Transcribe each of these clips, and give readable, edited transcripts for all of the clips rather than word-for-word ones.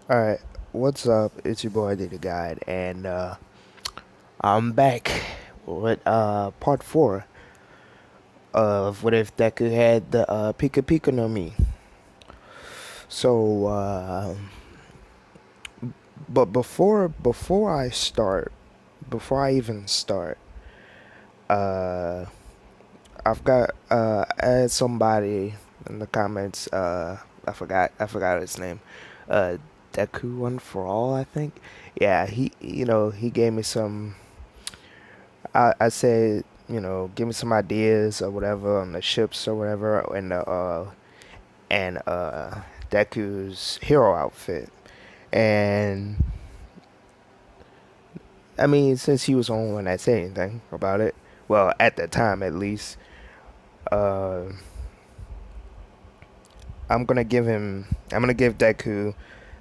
Alright, what's up? It's your boy the Guide, and I'm back with part 4 of what if Deku had the pika no mi. So but before I even start, uh I've got I had somebody in the comments, I forgot his name. Uh Deku One for All, I think. Yeah, he gave me some. I said, give me some ideas or whatever on the ships or whatever, and Deku's hero outfit. And I mean, since he was the only one that said anything about it, well, at the time at least, uh, I'm gonna give Deku.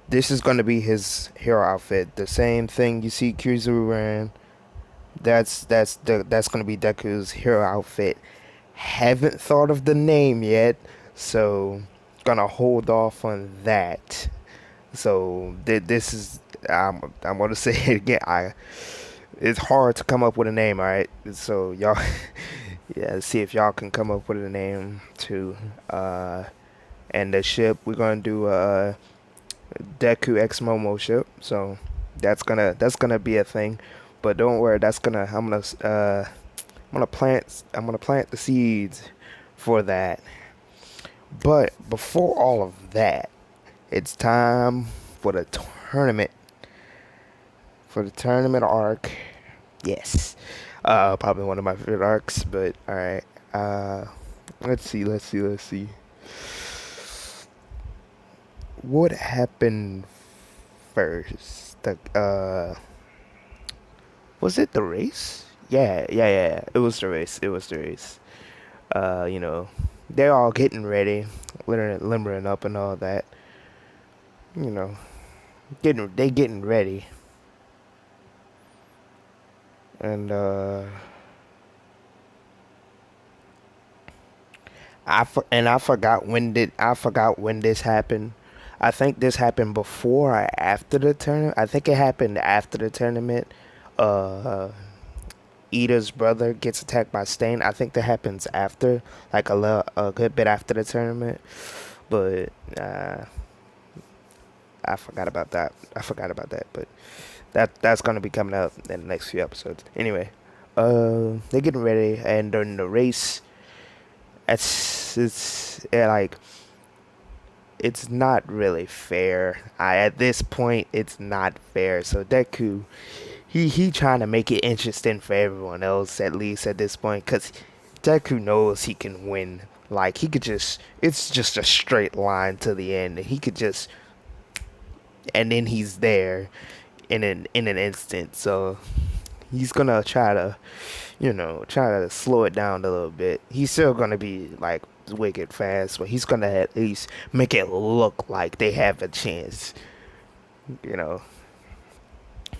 This is gonna be his hero outfit. The same thing you see Kizu wearing. That's gonna be Deku's hero outfit. Haven't thought of the name yet, so gonna hold off on that. So this is I'm gonna say it again. It's hard to come up with a name. All right, so y'all, yeah, see if y'all can come up with a name too. And the ship we're gonna do Deku X Momo ship. So that's gonna be a thing. But don't worry, I'm gonna plant the seeds for that. But before all of that, it's time for the tournament. For the tournament arc. Yes. Probably one of my favorite arcs, but alright. Uh let's see. What happened first? The was it the race? Yeah. It was the race. It was the race. Uh, you know, they're all getting ready, limbering up and all that. You know, getting ready, and I forgot when this happened. I think this happened before or after the tournament. I think it happened after the tournament. Uh, Ida's brother gets attacked by Stain. I think that happens after, like a good bit after the tournament. But I forgot about that. But that's gonna be coming up in the next few episodes. Anyway, they're getting ready, and during the race, it's like it's not really fair. At this point, it's not fair. So Deku, he trying to make it interesting for everyone else, at least at this point, because Deku knows he can win. Like he could just, it's just a straight line to the end. He could just, and then he's there in an instant. So he's gonna try to, try to slow it down a little bit. He's still gonna be like wicked fast, but he's gonna at least make it look like they have a chance, you know.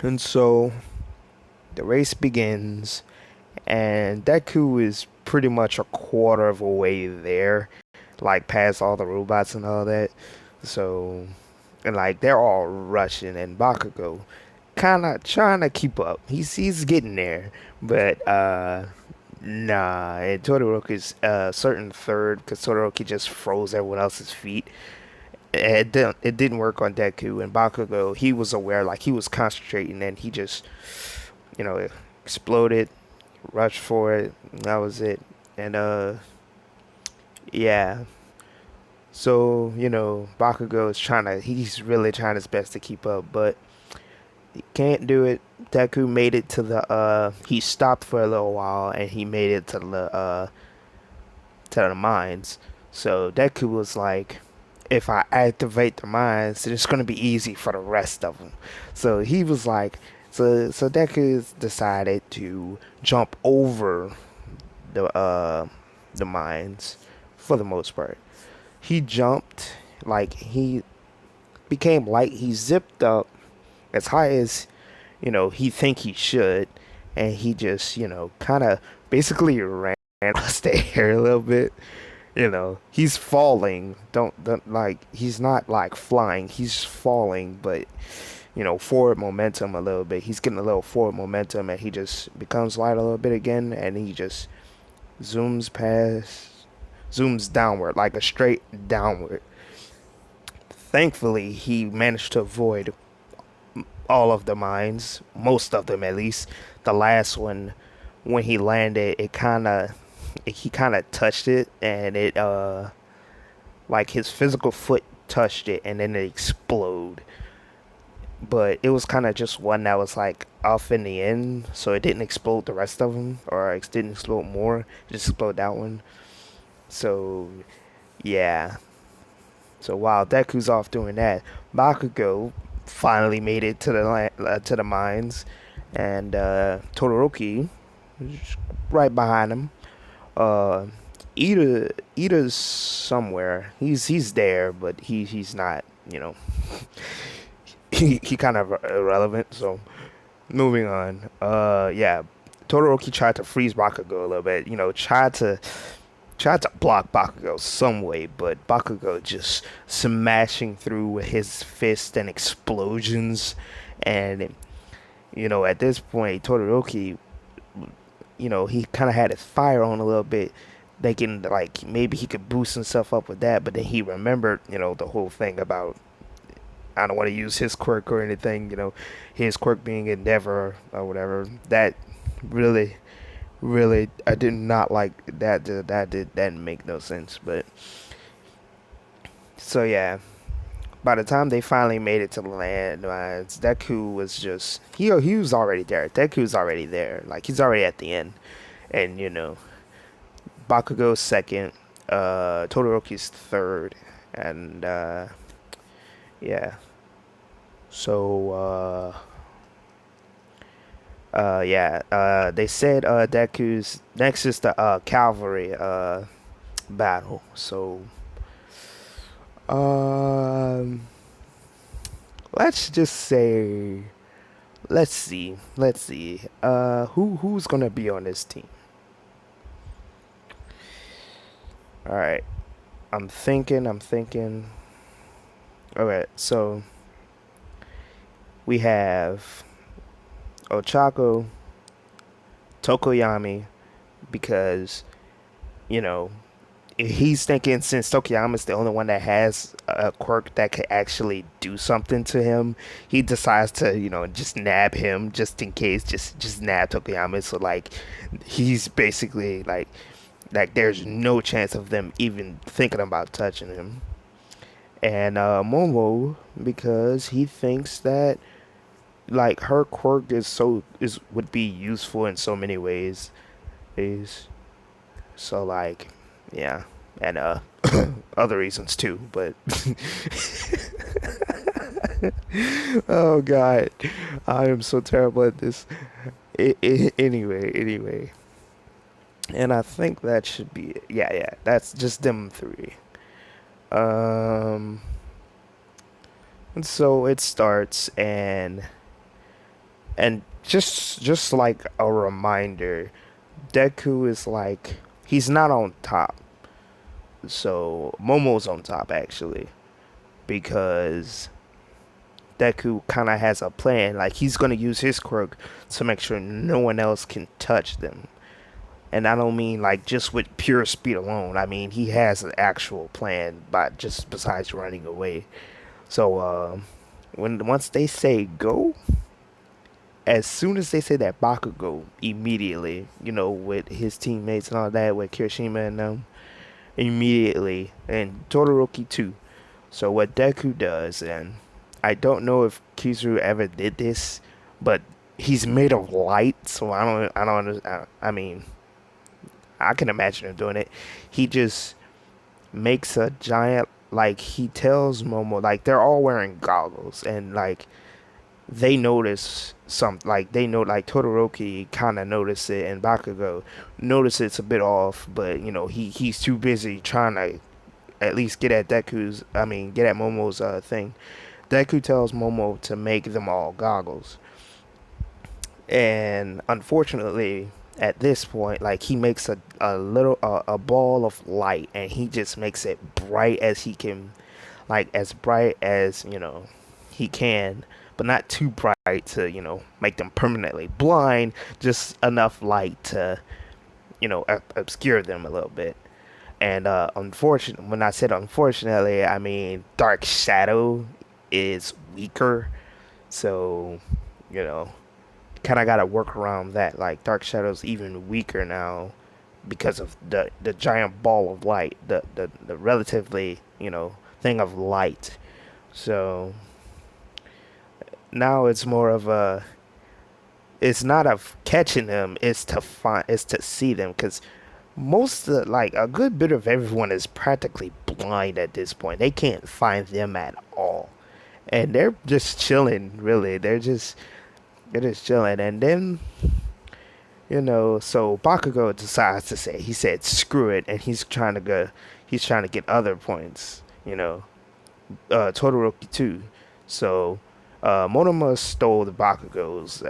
And so the race begins, and Deku is pretty much a quarter of a way there, like past all the robots and all that. So, and like they're all rushing, and Bakugo kind of trying to keep up. He's getting there, but nah. And Todoroki's certain third because Todoroki just froze everyone else's feet. It didn't work on Deku and Bakugo. He was aware, like he was concentrating, and he just exploded, rushed for it. And that was it. And yeah. So Bakugo is he's really trying his best to keep up, but he can't do it. Deku made it to he stopped for a little while and he made it to the mines. So Deku was like, if I activate the mines, it's gonna be easy for the rest of them. So he was like, so Deku decided to jump over the mines for the most part. He jumped, like he became light. He zipped up as high as he think he should, and he just kind of basically ran across the air a little bit. He's falling. Don't like he's not like flying. He's falling, but forward momentum a little bit. He's getting a little forward momentum, and he just becomes light a little bit again, and he just zooms past, zooms downward like a straight downward. Thankfully, he managed to avoid all of the mines, most of them at least. The last one, when he landed, he kind of touched it, and it like his physical foot touched it, and then it exploded. But it was kind of just one that was like off in the end, so it didn't explode the rest of them, or it didn't explode more. It just exploded that one. So yeah. So while Deku's off doing that, Bakugo finally made it to to the mines, and Todoroki is right behind him. Uh, Ida's somewhere. He's there, but he's not. He kind of irrelevant. So moving on. Yeah, Todoroki tried to freeze Bakugo a little bit. Tried to block Bakugo some way, but Bakugo just smashing through with his fist and explosions. And at this point, Todoroki, he kind of had his fire on a little bit, thinking like maybe he could boost himself up with that. But then he remembered, the whole thing about, I don't want to use his quirk or anything, his quirk being Endeavor or whatever. That really, really, I did not like that. That didn't make no sense. But so yeah, by the time they finally made it to the land, Deku was just he was already there. Deku's already there. Like he's already at the end, and Bakugo's second, Todoroki's third, and yeah. So yeah. They said Deku's next is the cavalry battle. So um, let's just say let's see. Who's gonna be on this team? All right. I'm thinking. All right. So we have Ochako, Tokoyami, because you know he's thinking since Tokoyami's the only one that has a quirk that could actually do something to him, he decides to just nab him just in case, just nab Tokoyami. So like he's basically like there's no chance of them even thinking about touching him. And Momo, because he thinks that like her quirk is would be useful in so many ways. Is so like yeah, and other reasons too. But oh god, I am so terrible at this. Anyway, and I think that should be it. Yeah. That's just them three. Um, and so it starts, and just like a reminder, Deku is like he's not on top. So Momo's on top actually because Deku kind of has a plan. Like he's gonna use his quirk to make sure no one else can touch them. And I don't mean like just with pure speed alone. I mean he has an actual plan, but just besides running away. So when once they say go, as soon as they say that, Bakugo immediately, with his teammates and all that, with Kirishima and them, immediately, and Todoroki too. So what Deku does, and I don't know if Kizaru ever did this, but he's made of light, so I don't understand. I mean, I can imagine him doing it. He just makes a giant, like he tells Momo, like they're all wearing goggles, and like they notice some, like they know, like Todoroki kind of notice it, and Bakugo notice it's a bit off, but he's too busy trying to at least get at get at Momo's thing. Deku tells Momo to make them all goggles, and unfortunately, at this point, like he makes a ball of light, and he just makes it bright as he can, like as bright as he can, but not too bright to make them permanently blind. Just enough light to obscure them a little bit. And unfortunately, when I said unfortunately, I mean Dark Shadow is weaker, so you know kind of got to work around that. Like Dark Shadow's even weaker now because of the giant ball of light, the relatively thing of light. So now it's more of a it's not of catching them, it's to see them because most of like a good bit of everyone is practically blind at this point. They can't find them at all, and they're just chilling. Really, they're just chilling. And then so Bakugo decides to say he said screw it, and he's trying to get other points. Todoroki too. So Monoma stole the Bakugo's.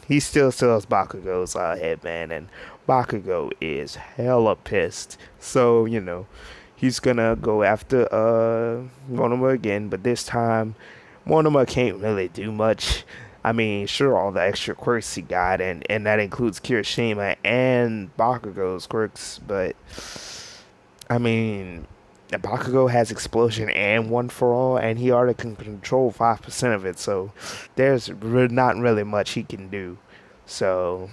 He still sells Bakugo's headband, and Bakugo is hella pissed. So he's gonna go after Monoma again, but this time Monoma can't really do much. I mean, sure, all the extra quirks he got, and that includes Kirishima and Bakugo's quirks, but I mean, Bakugo has explosion and one for all, and he already can control 5% of it, so there's not really much he can do. So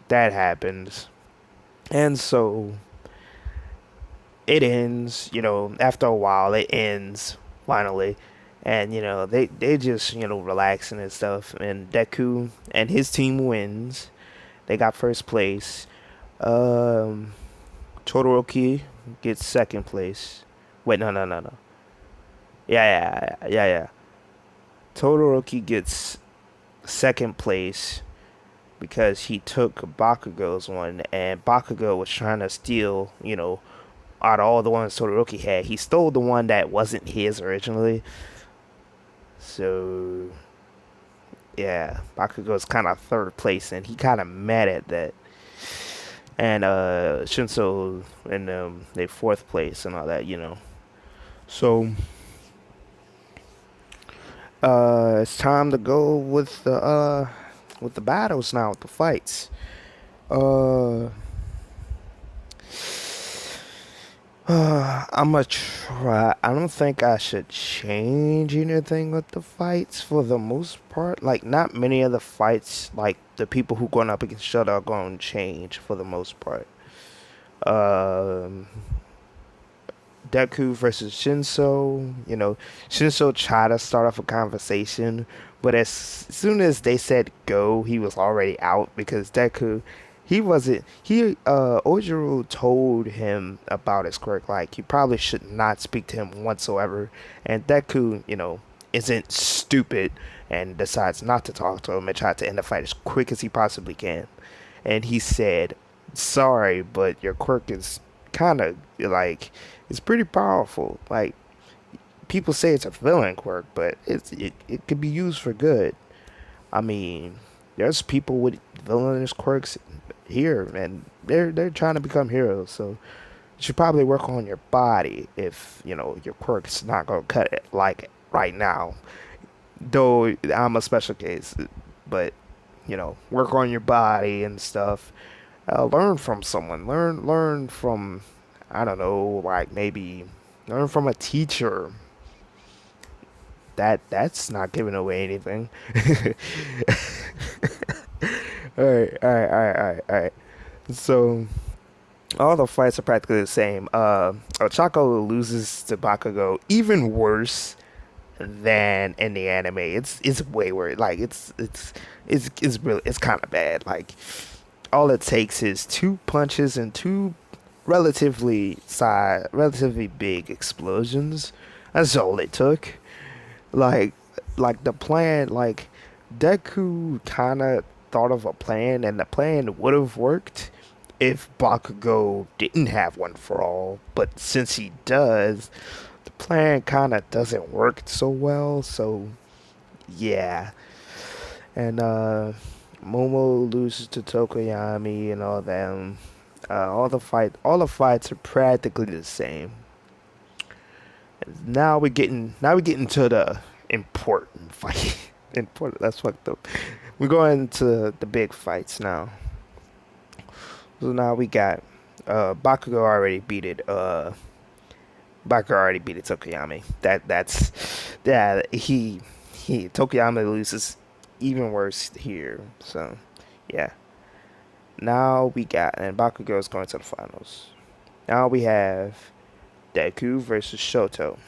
that happens, and so it ends. After a while, it ends finally, and they just relaxing and stuff, and Deku and his team wins. They got first place. Um, Todoroki gets second place. Wait, no, no, no, no. Yeah. Todoroki gets second place because he took Bakugo's one, and Bakugo was trying to steal, out of all the ones Todoroki had, he stole the one that wasn't his originally. So, yeah, Bakugo's kind of third place, and he kind of mad at that. And Shinso and they fourth place and all that. So it's time to go with the battles now, with the fights. Uh, I'm gonna try. I don't think I should change anything with the fights for the most part. Like, not many of the fights, like the people who going up against each other are going to change for the most part. Um, Deku versus Shinso. Shinso tried to start off a conversation, but as soon as they said go, he was already out because Deku, he wasn't. Ojiro told him about his quirk, like he probably should not speak to him whatsoever, and Deku, isn't stupid and decides not to talk to him and try to end the fight as quick as he possibly can. And he said, "Sorry, but your quirk is kind of like it's pretty powerful. Like people say it's a villain quirk, but it could be used for good. I mean, there's people with villainous quirks here, and they're trying to become heroes. So you should probably work on your body if your quirk's not gonna cut it like right now. Though I'm a special case, but work on your body and stuff. Learn from someone. Learn from I don't know, like maybe learn from a teacher. That's not giving away anything. All right. So all the fights are practically the same. Ochako loses to Bakugo even worse than in the anime. It's way worse. Like it's really it's kind of bad. Like all it takes is two punches and two relatively big explosions. That's all it took. Like, the plan, like Deku kind of thought of a plan, and the plan would have worked if Bakugo didn't have one for all. But since he does, the plan kind of doesn't work so well. So yeah, and Momo loses to Tokoyami and all them. All the fights are practically the same. Now we're getting to the important fight. Important. That's fucked up. We're going to the big fights now. So now we got Bakugo already beat it. Bakugo already beat it Tokoyami. That's yeah. He Tokoyami loses even worse here. So yeah. Now we got and Bakugo is going to the finals. Now we have Deku versus Shoto.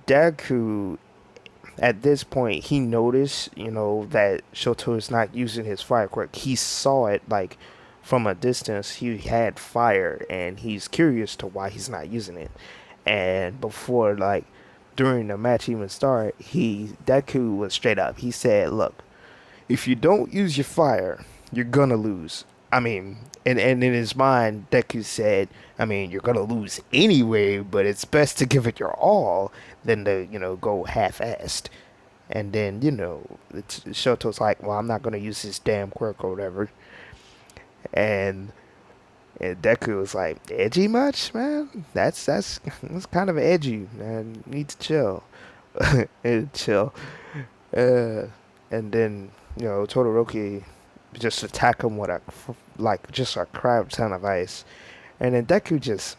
Deku at this point he noticed, that Shoto is not using his fire quirk. He saw it like from a distance. He had fire, and he's curious to why he's not using it. And before like during the match even start, he Deku was straight up. He said, "Look, if you don't use your fire, you're gonna lose." I mean, and in his mind, Deku said, "I mean, you're gonna lose anyway, but it's best to give it your all than to, go half-assed." And then, Shoto's like, "Well, I'm not gonna use this damn quirk or whatever." And and Deku was like, "Edgy much, man? That's kind of edgy, man. You need to chill, chill." Uh, and then Todoroki just attack him with just a crap ton of ice, and then Deku just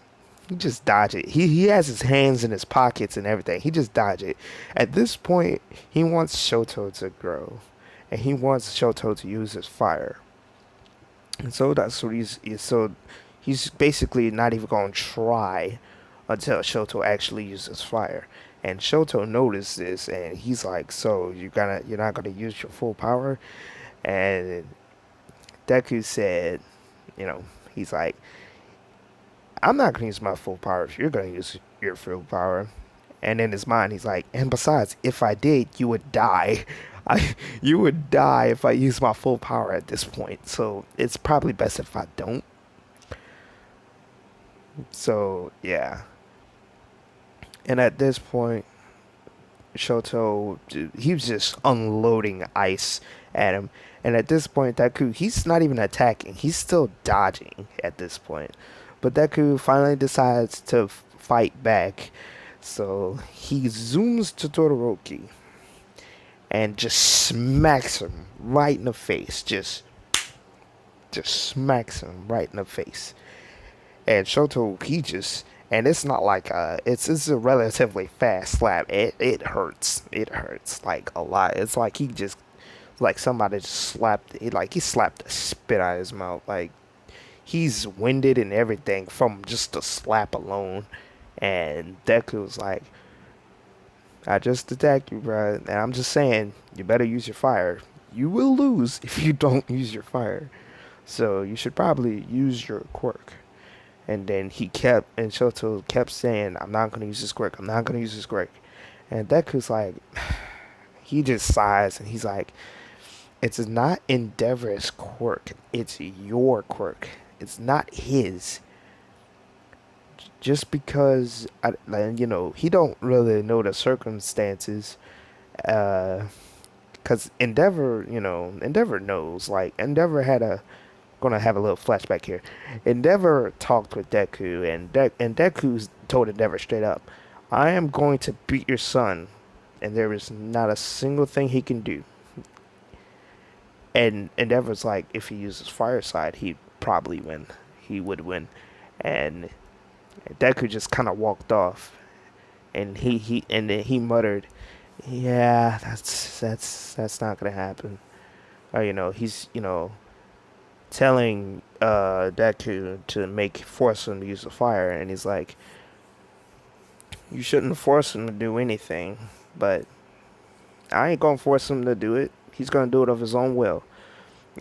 he just dodge it. He has his hands in his pockets and everything. He just dodge it. At this point, he wants Shoto to grow, and he wants Shoto to use his fire. And so that's what he's basically not even gonna try until Shoto actually uses fire. And Shoto noticed this, and he's like, "So you're not gonna use your full power?" And Deku said, he's like, "I'm not gonna use my full power if you're gonna use your full power." And in his mind, he's like, "And besides, if I did, you would die. You would die if I use my full power at this point. So it's probably best if I don't." So yeah. And at this point, Shoto, he was just unloading ice at him. And at this point, Deku, he's not even attacking. He's still dodging at this point. But Deku finally decides to fight back. So he zooms to Todoroki and just smacks him right in the face. Just smacks him right in the face. And Shoto, and it's not like it's a relatively fast slap. It hurts. It hurts like a lot. It's like like somebody just slapped it, like he slapped the spit out of his mouth. Like he's winded and everything from just the slap alone. And Deku's like, "I just attacked you, bro, and I'm just saying you better use your fire. You will lose if you don't use your fire. So you should probably use your quirk." And then and Shoto kept saying, "I'm not going to use this quirk. I'm not going to use this quirk." And Deku's like, he just sighs and he's like, "It's not Endeavor's quirk. It's your quirk. It's not his. Just because, he don't really know the circumstances, because Endeavor knows, like, gonna have a little flashback here. Endeavor talked with Deku, and Deku told Endeavor straight up, 'I am going to beat your son, and there is not a single thing he can do.' And Endeavor's like, if he uses Fire Side, he'd probably win. He would win." And Deku just kind of walked off, and then he muttered, "Yeah, that's not gonna happen." Or he's telling Deku to force him to use the fire, and he's like, "You shouldn't force him to do anything, but I ain't gonna force him to do it. He's gonna do it of his own will."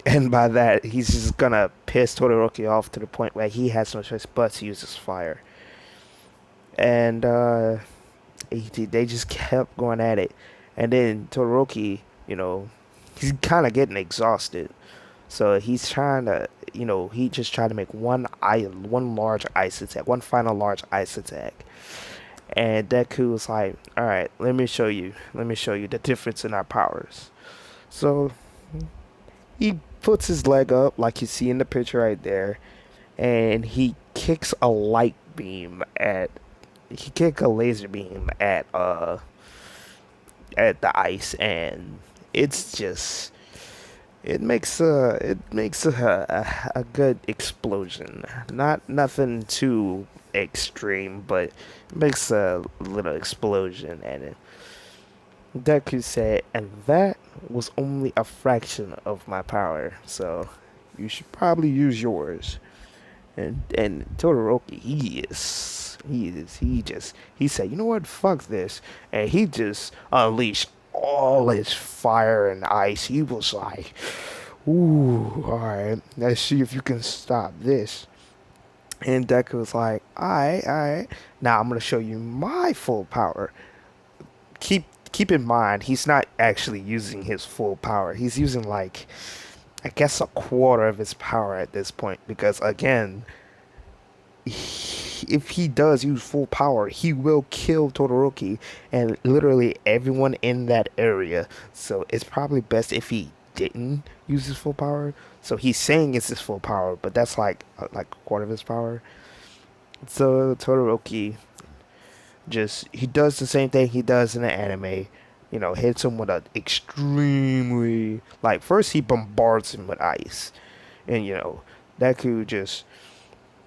And by that, he's just gonna piss Todoroki off to the point where he has no choice but to use his fire. And they just kept going at it. And then Todoroki, he's kind of getting exhausted. So he's trying to, he just tried to make one large ice attack, one final large ice attack. And Deku was like, "All right, let me show you the difference in our powers." So he puts his leg up like you see in the picture right there, and he kicks a light beam at he kick a laser beam at the ice, and it's just it makes a good explosion. Not nothing too extreme, but it makes a little explosion, and Deku said, and that was only a fraction of my power, so you should probably use yours. And Todoroki, he said, you know what, fuck this, and he just unleashed all his fire and ice. He was like, ooh, all right, let's see if you can stop this. And Deku was like, all right, now I'm gonna show you my full power. Keep in mind, he's not actually using his full power. He's using like, I guess, a quarter of his power at this point, because again, if he does use full power, he will kill Todoroki and literally everyone in that area. So it's probably best if he didn't use his full power. So he's saying it's his full power, but that's like a quarter of his power. So Todoroki just he does the same thing he does in the anime. You know, hits him with a extremely like first he bombards him with ice, and Deku just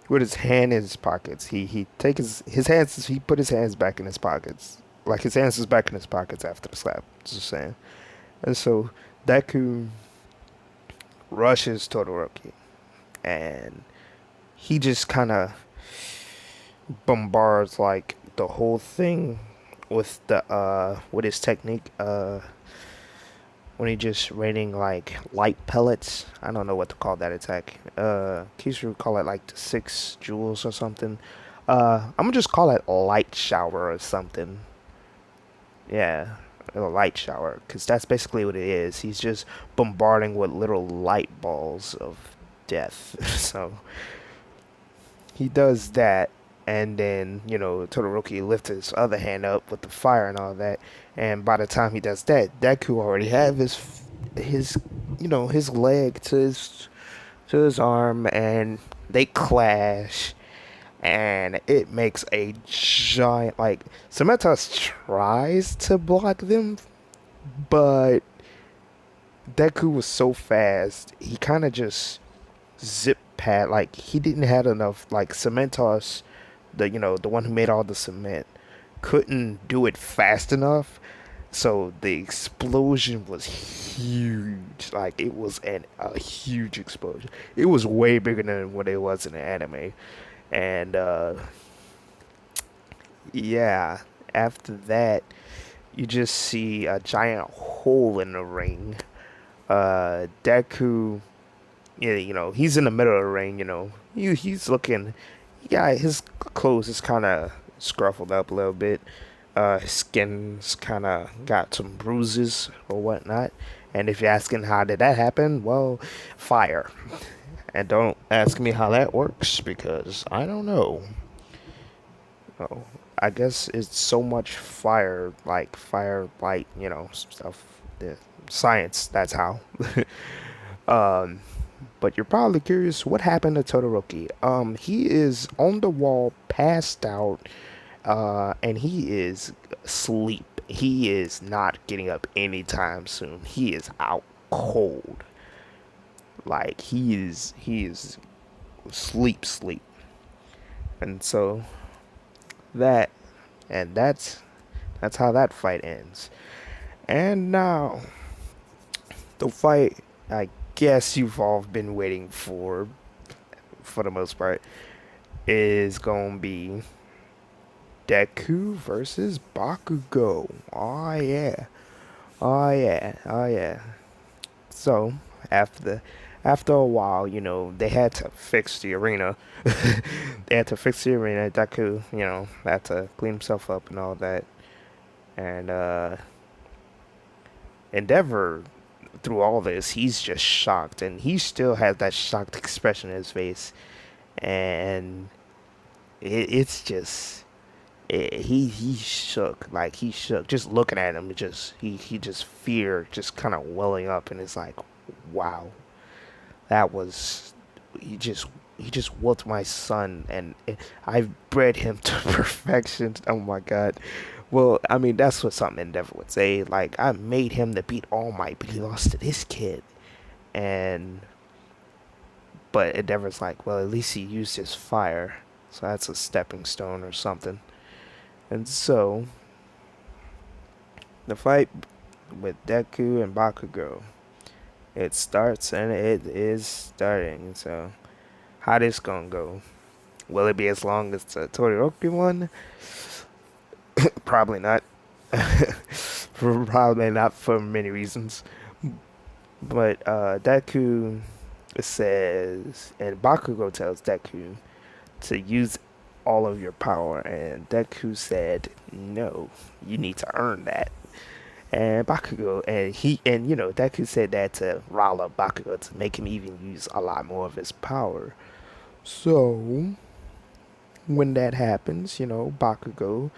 with his hand in his pockets. He take his hands. He put his hands back in his pockets, like his hands is back in his pockets after the slap. Just saying. And so Deku rushes Todoroki, and he just kind of bombards like the whole thing with his technique. When he just raining like light pellets. I don't know what to call that attack. Kisru call it like the 6 joules or something. I'm gonna just call it light shower or something. Yeah, a light shower, because that's basically what it is. He's just bombarding with little light balls of death. So he does that, and then Todoroki lifts his other hand up with the fire and all that. And by the time he does that, Deku already have his leg to his arm, and they clash, and it makes a giant like Cementos tries to block them, but Deku was so fast, he kind of just zip pad like he didn't have enough like Cementos, the one who made all the cement, couldn't do it fast enough. So the explosion was huge. Like it was a huge explosion. It was way bigger than what it was in the anime. And yeah, after that, you just see a giant hole in the ring. Deku, yeah, he's in the middle of the ring. He's looking. Yeah, his clothes is kind of scruffled up a little bit. His skin's kind of got some bruises or whatnot. And if you're asking how did that happen, well, fire. And don't ask me how that works because I don't know. Oh, I guess it's so much fire, like fire, light, stuff. The science. That's how. um, but you're probably curious what happened to Todoroki. He is on the wall, passed out, and he is asleep. He is not getting up anytime soon. He is out cold. Like he is sleep. And so that and that's how that fight ends. And now the fight I guess you've all been waiting for the most part is gonna be Deku versus Bakugo. Oh yeah. Oh yeah. Oh yeah. So after a while, they had to fix the arena. They had to fix the arena. Deku, had to clean himself up and all that. And Endeavor, through all this, he's just shocked, and he still has that shocked expression in his face, and it's just he shook, like he shook just looking at him. He just fear just kind of welling up, and it's like wow, that was he just he just whooped my son, and I've bred him to perfection. Oh my god. Well, I mean that's what something Endeavor would say. Like I made him to beat All Might, but he lost to this kid, and but Endeavor's like, well, at least he used his fire, so that's a stepping stone or something. And so the fight with Deku and Bakugo, it starts and it is starting. So how this gonna go? Will it be as long as the Todoroki one? Probably not. Probably not for many reasons. But Deku says, and Bakugo tells Deku to use all of your power, and Deku said, "No, you need to earn that." And Bakugo, and Deku said that to rile up Bakugo to make him even use a lot more of his power. So when that happens, Bakugo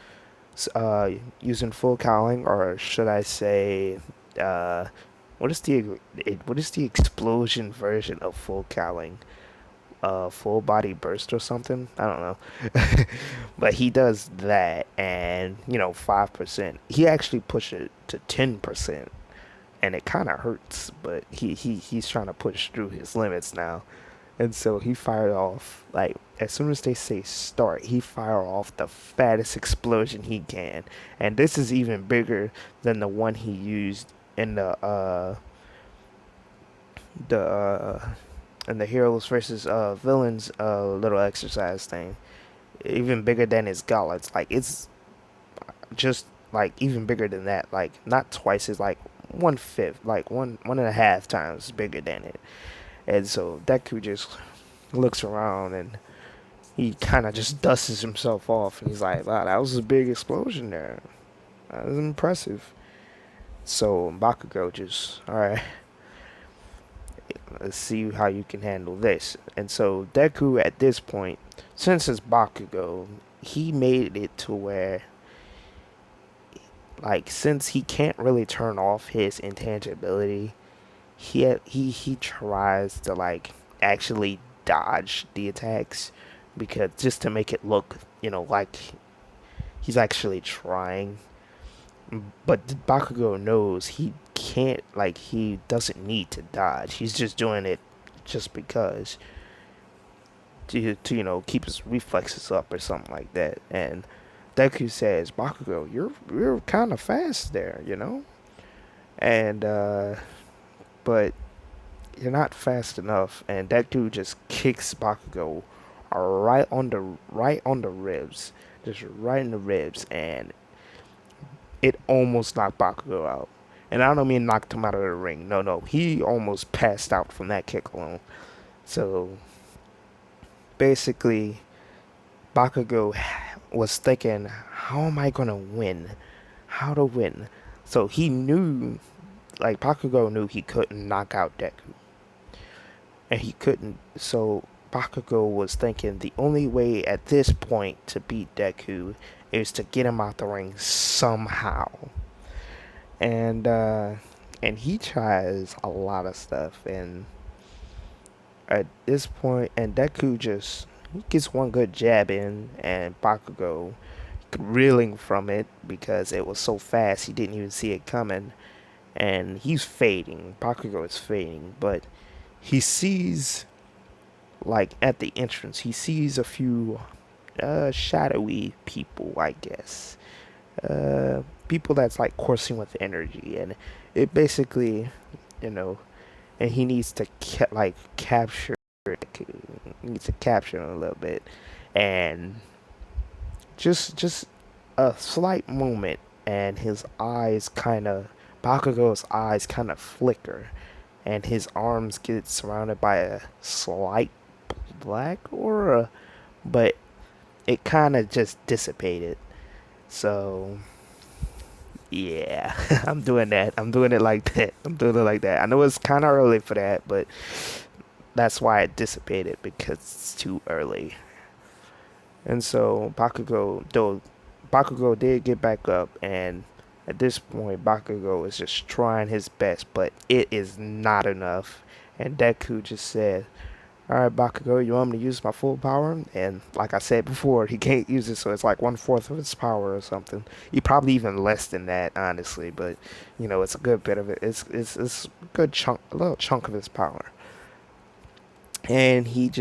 uh, using full cowling, or should I say, uh, what is the explosion version of full cowling? Full body burst or something? I don't know. But he does that, and 5%. He actually pushed it to 10%, and it kind of hurts. But he's trying to push through his limits now. And so he fired off, like, as soon as they say start, he fired off the fattest explosion he can. And this is even bigger than the one he used in the in the heroes versus villains little exercise thing. Even bigger than his gauntlets. Like it's just like even bigger than that. Like not twice, it's like 1/5, like one and a half times bigger than it. And so Deku just looks around and he kind of just dusts himself off, and he's like, "Wow, that was a big explosion there. That was impressive." So Bakugo just, all right, let's see how you can handle this. And so Deku at this point, since it's Bakugo, he made it to where, like, since he can't really turn off his intangibility, he tries to like actually dodge the attacks, because just to make it look, like he's actually trying. But Bakugo knows he can't, like he doesn't need to dodge. He's just doing it just because to keep his reflexes up or something like that. And Deku says, "Bakugo, you're kind of fast there, and but you're not fast enough." And Deku just kicks Bakugo right on the ribs, just right in the ribs, and it almost knocked Bakugo out. And I don't mean knocked him out of the ring. No, no, he almost passed out from that kick alone. So basically, Bakugo was thinking, how am I gonna win? How to win? So he knew, like Bakugo knew he couldn't knock out Deku, and he couldn't. So Bakugo was thinking the only way at this point to beat Deku is to get him out the ring somehow. And and he tries a lot of stuff, and at this point, and Deku just he gets one good jab in, and Bakugo reeling from it because it was so fast he didn't even see it coming, and he's fading. Bakugo is fading, but he sees, like at the entrance, he sees a few shadowy people, I guess. People that's like coursing with energy, and it basically, you know, and he needs to like capture it. He needs to capture him a little bit, and just a slight moment, and his eyes kind of Bakugo's eyes kind of flicker, and his arms get surrounded by a slight black aura, but it kind of just dissipated. So yeah, I'm doing that. I'm doing it like that. I'm doing it like that. I know it's kind of early for that, but that's why it dissipated, because it's too early. And so Bakugo, though Bakugo did get back up, and At this point, Bakugo is just trying his best, but it is not enough. And Deku just said, "Alright, Bakugo, you want me to use my full power?" And like I said before, he can't use it, so it's like 1/4 of his power or something. He probably even less than that, honestly. But it's a good bit of it. It's a good chunk, a little chunk of his power. And and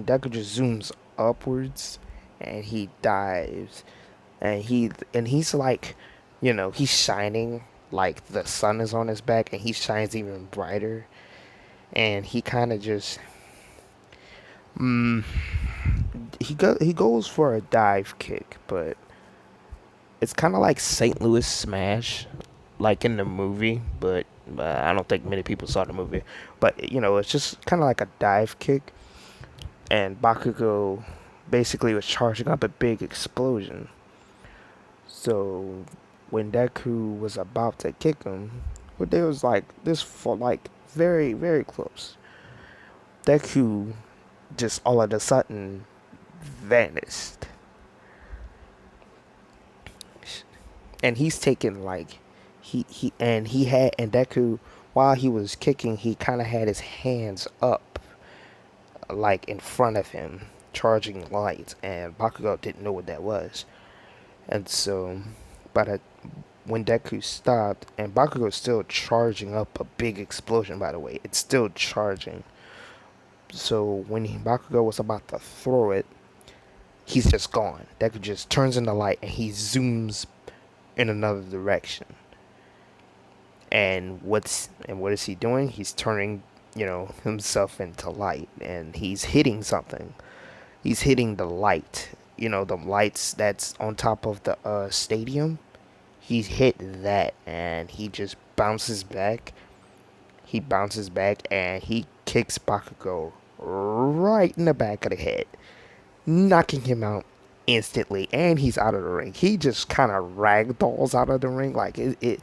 Deku just zooms upwards, and he dives, and he's like, he's shining like the sun is on his back, and he shines even brighter, and he kind of just mm, he goes for a dive kick, but it's kind of like St. Louis Smash, like in the movie, but I don't think many people saw the movie. But it's just kind of like a dive kick, and Bakugo basically was charging up a big explosion. So when Deku was about to kick him, but there was like this for like very very close. Deku just all of a sudden vanished, and he's taking like he had Deku, while he was kicking, he kind of had his hands up like in front of him charging lights, and Bakugo didn't know what that was. And so but when Deku stopped, and Bakugo's still charging up a big explosion, by the way, it's still charging. So when Bakugo was about to throw it, he's just gone. Deku just turns in the light, and he zooms in another direction. And what is he doing? He's turning, himself into light, and he's hitting something. He's hitting the light. The lights that's on top of the stadium. He hit that, and he just bounces back. He bounces back, and he kicks Bakugo right in the back of the head, knocking him out instantly, and he's out of the ring. He just kind of ragdolls out of the ring. Like it.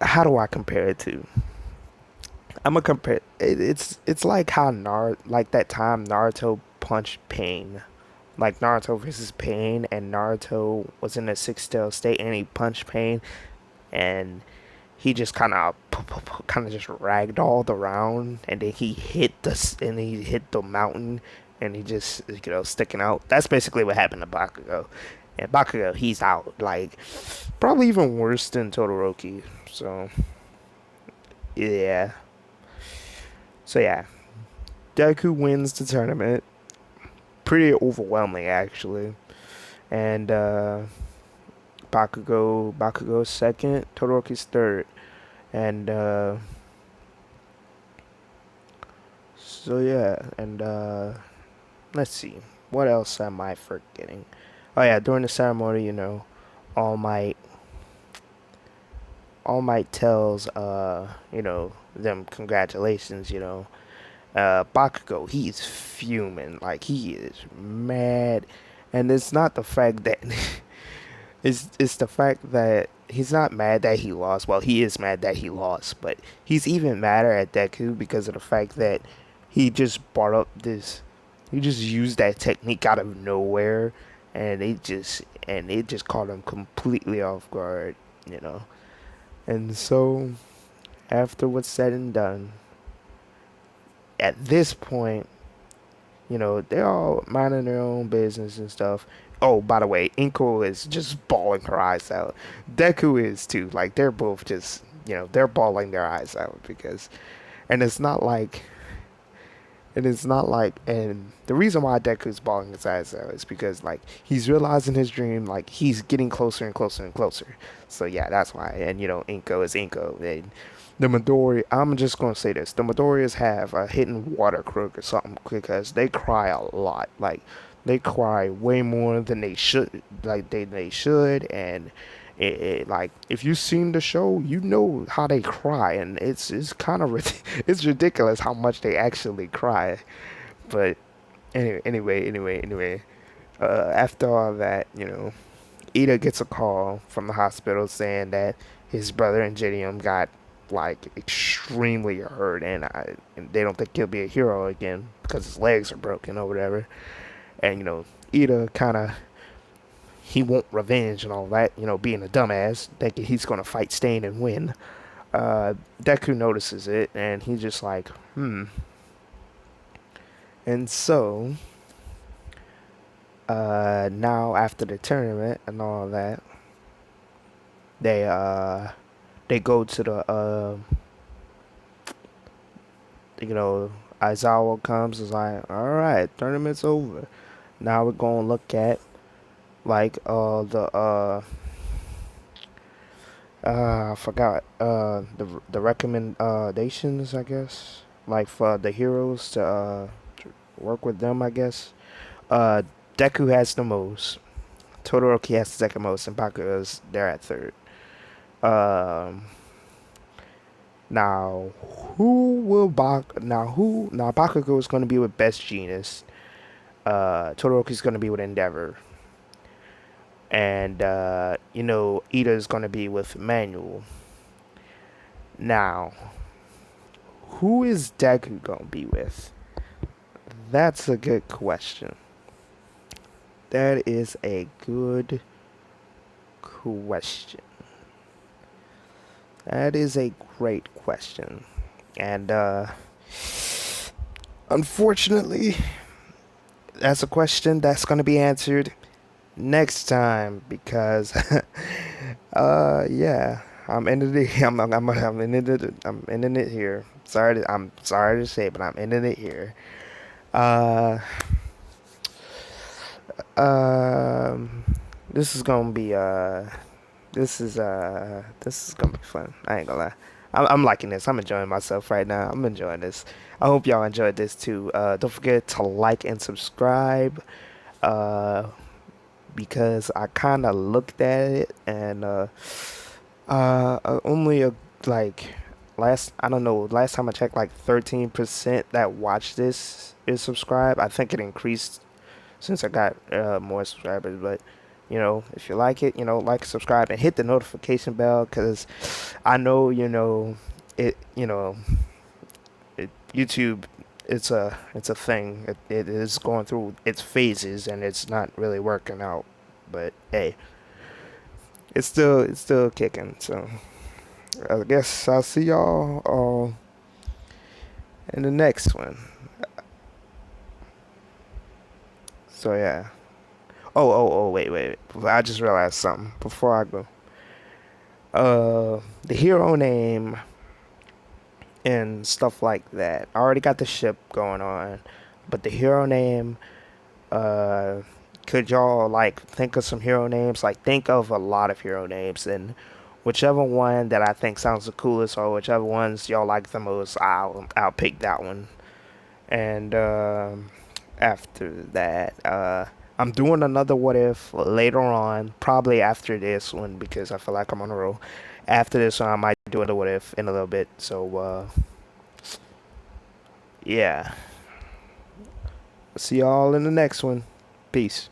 How do I compare it to? I'm gonna compare. It's like how like that time Naruto punched Pain, like Naruto versus Pain, and Naruto was in a six-tail state, and he punched Pain, and he just kind of just ragdolled around, and then he hit the mountain, and he just sticking out. That's basically what happened to Bakugo, and Bakugo, he's out, like probably even worse than Todoroki. So yeah, yeah, Deku wins the tournament, pretty overwhelming actually, and Bakugo's second, Todoroki's third, and so yeah, and let's see, what else am I forgetting? Oh yeah, during the ceremony, All Might All Might tells them congratulations, Bakugo, he's fuming, like he is mad, and it's not the fact that it's the fact that he's not mad that he lost. Well, he is mad that he lost, but he's even madder at Deku because of the fact that he just brought up this, he just used that technique out of nowhere, and it just caught him completely off guard, you know. And so after what's said and done, at this point, they're all minding their own business and stuff. Oh, by the way, Inko is just bawling her eyes out. Deku is too. Like they're both just, they're bawling their eyes out because, and and the reason why Deku's bawling his eyes out is because like he's realizing his dream, like he's getting closer and closer and closer. So yeah, that's why. And Inko is Inko, and the Midori, I'm just gonna say this: the Midorias have a hidden water crook or something because they cry a lot. Like they cry way more than they should. Like they should, and like if you've seen the show, you know how they cry, and it's kind of it's ridiculous how much they actually cry. But anyway, after all that, Ida gets a call from the hospital saying that his brother and Jidium got like extremely hurt, and they don't think he'll be a hero again because his legs are broken or whatever. And Ida kind of he want revenge and all that, being a dumbass, thinking he's gonna fight Stain and win. Deku notices it, and he's just like, hmm. And so, now after the tournament and all that, they they go to the you know, Aizawa comes is like, all right, tournament's over. Now we're gonna look at like I forgot the recommendations, I guess, like for the heroes to work with them, I guess. Uh, Deku has the most. Todoroki has the second most, and Bakugo is there at third. Um, now who will now Bakugo is going to be with Best Genius. Todoroki is going to be with Endeavor, and Ida is going to be with Manual. Now, who is Deku going to be with? That's a good question. That is a good question. That is a great question. And unfortunately, that's a question that's going to be answered next time because yeah, I'm ending it. I'm ending it. I'm ending it here. I'm sorry to say, but I'm ending it here. Uh, um, this is gonna be this is gonna be fun. I ain't gonna lie. I'm liking this. I'm enjoying myself right now. I'm enjoying this. I hope y'all enjoyed this too. Don't forget to like and subscribe. Uh, because I kind of looked at it and only like last I don't know last time I checked like 13% that watched this is subscribed. I think it increased since I got more subscribers, but if you like it, like, subscribe, and hit the notification bell because I know it. YouTube. It's a thing. It is going through its phases and it's not really working out. But hey, it's still kicking. So I guess I'll see y'all in the next one. So yeah. Oh, wait. I just realized something before I go. The hero name and stuff like that. I already got the ship going on, but the hero name, uh, could y'all like think of some hero names? Like, think of a lot of hero names, and whichever one that I think sounds the coolest, or whichever ones y'all like the most, I'll pick that one. And after that, I'm doing another what if later on, probably after this one because I feel like I'm on a roll. After this one, I might do another what if in a little bit. So yeah, see y'all in the next one. Peace.